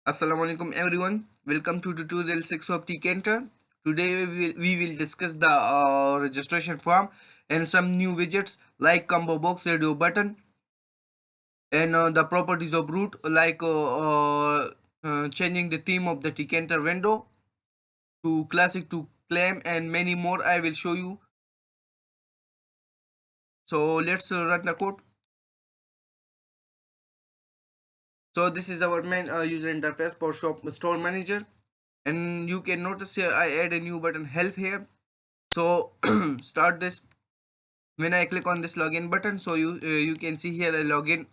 Assalamu alaikum everyone. Welcome to tutorial 6 of tkinter. Today we will discuss the registration form and some new widgets like combo box, radio button, and the properties of root like changing the theme of the tkinter window to classic to claim and many more I will show you. So let's run the code. So this is our main user interface for shop store manager, and you can notice here I add a new button help here. So start this. When I click on this login button, so you can see here a login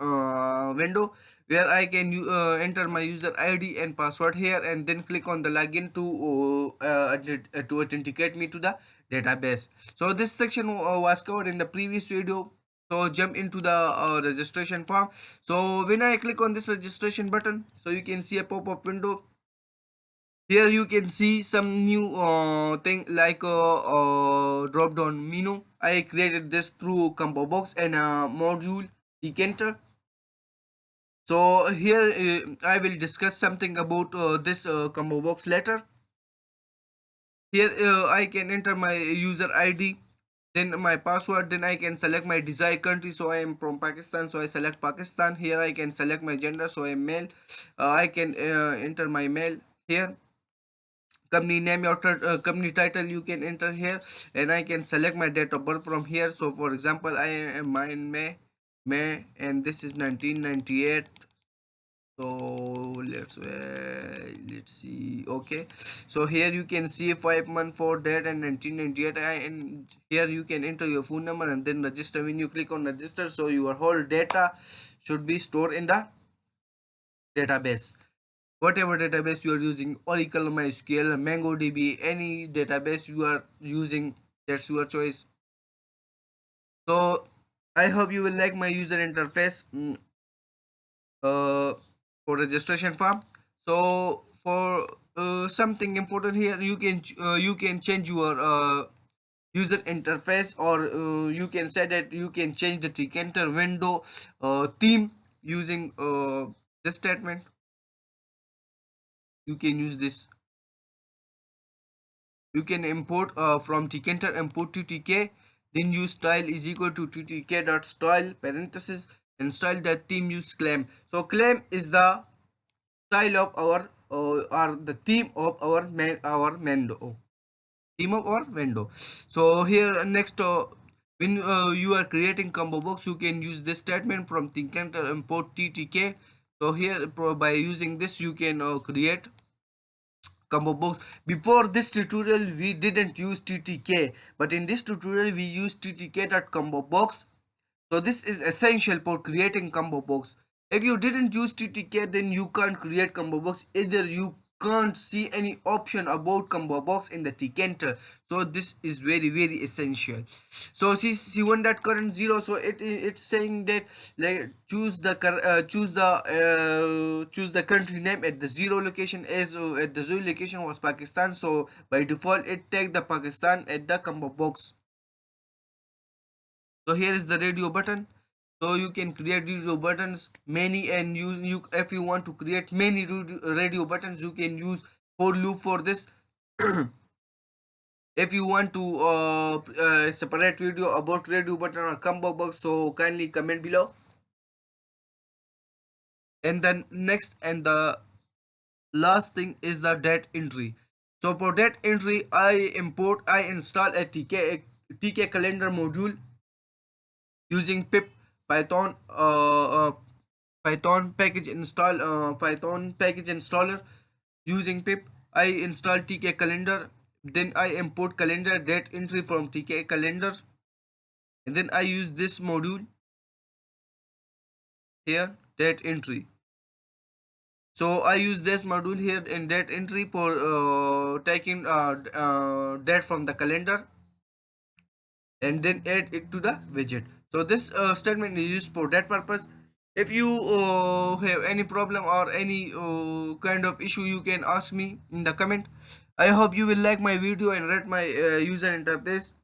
window where I can enter my user ID and password here, and then click on the login to authenticate me to the database. So this section was covered in the previous video. So jump into the registration form. So when I click on this registration button, so you can see a pop-up window. Here you can see some new thing like drop down menu. I created this through combo box and module tkinter. So here I will discuss something about this combo box later. Here I can enter my user ID, then my password, then I can select my desired country. So I am from Pakistan, so I select Pakistan. Here I can select my gender, so I am male. I can enter my male here. Company name, your company title you can enter here, and I can select my date of birth from here. So for example, I am mine May, and this is 1998. So let's see. Okay, so here you can see 5 month for date and 1998, and here you can enter your phone number and then register. When you click on register, so your whole data should be stored in the database. Whatever database you are using, Oracle, mysql, mongodb, any database you are using, that's your choice. So I hope you will like my user interface uh, for registration form. So for something important here, you can change your user interface, or you can say that you can change the tkinter window theme using this statement. You can use this. You can import from tkinter import to tk, then use style is equal to ttk dot style parenthesis and style that theme use claim. So claim is the style of our or the theme of our window, theme of our window. So here next, when you are creating combo box, you can use this statement from tkinter import ttk. So here by using this you can create combo box. Before this tutorial we didn't use ttk, but in this tutorial we use ttk.combo box. So this is essential for creating combo box. If you didn't use ttk, then you can't create combo box. Either you can't see any option about combo box in the tkinter. So this is very essential. So see one that current 0, so it's saying that like choose the country name at the 0 location, as at the 0 location was Pakistan. So by default it take the Pakistan at the combo box. So here is the radio button. So you can create radio buttons many, and you if you want to create many radio buttons, you can use for loop for this. If you want to separate video about radio button or combo box, so kindly comment below. And then next and the last thing is the date entry. So for date entry, I install a tk calendar module using pip python python package installer. Using pip I install tk calendar, then I import calendar date entry from tk calendar, and then I use this module here, date entry. So I use this module here in date entry for taking date from the calendar and then add it to the widget. So this statement is used for that purpose. If you have any problem or any kind of issue, you can ask me in the comment. I hope you will like my video and rate my user interface.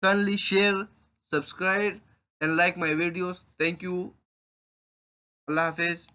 Kindly share, subscribe and like my videos. Thank you. Allah Hafiz.